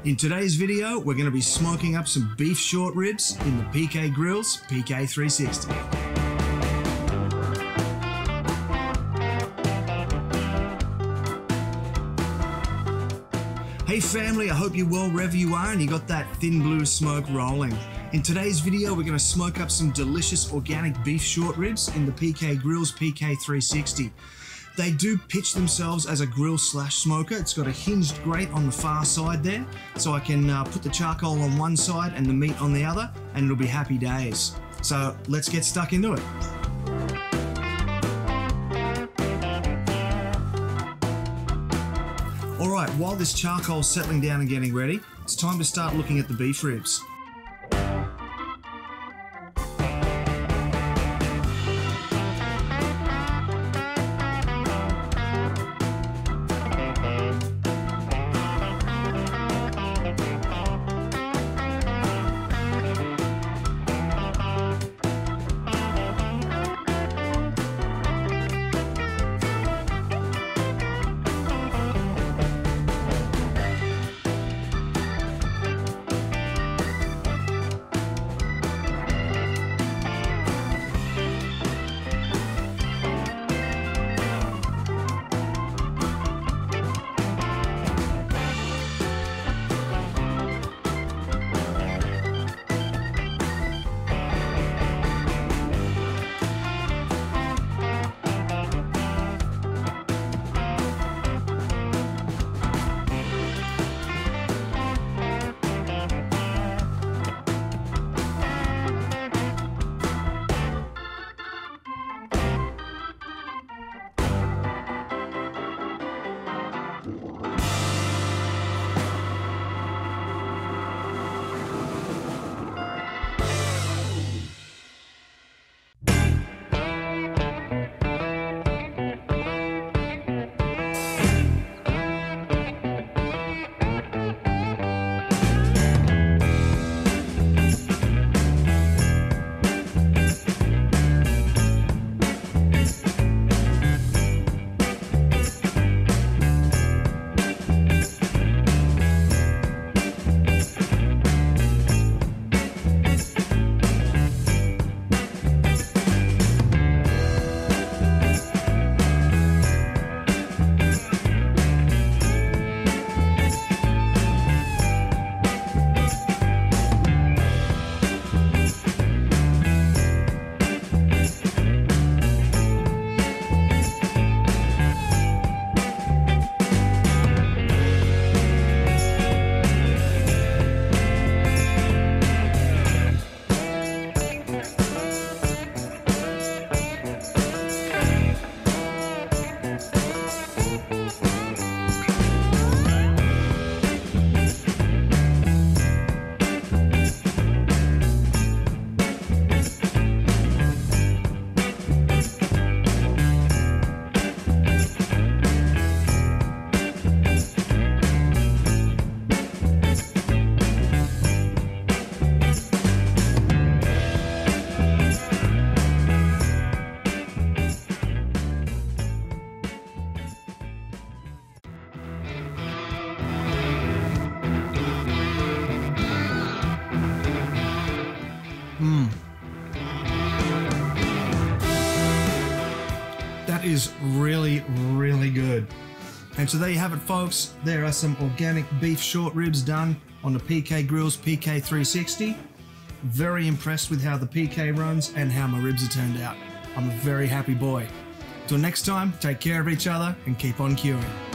In today's video, we're going to be smoking up some beef short ribs in the PK Grills PK360. Hey family, I hope you're well wherever you are and you got that thin blue smoke rolling. In today's video, we're going to smoke up some delicious organic beef short ribs in the PK Grills PK360. They do pitch themselves as a grill slash smoker. It's got a hinged grate on the far side there, so I can put the charcoal on one side and the meat on the other, and it'll be happy days. So let's get stuck into it. All right, while this charcoal's settling down and getting ready, it's time to start looking at the beef ribs. That is really, really good. And so there you have it, folks. There are some organic beef short ribs done on the PK Grills PK360. Very impressed with how the PK runs and how my ribs have turned out. I'm a very happy boy. Till next time, take care of each other and keep on queuing.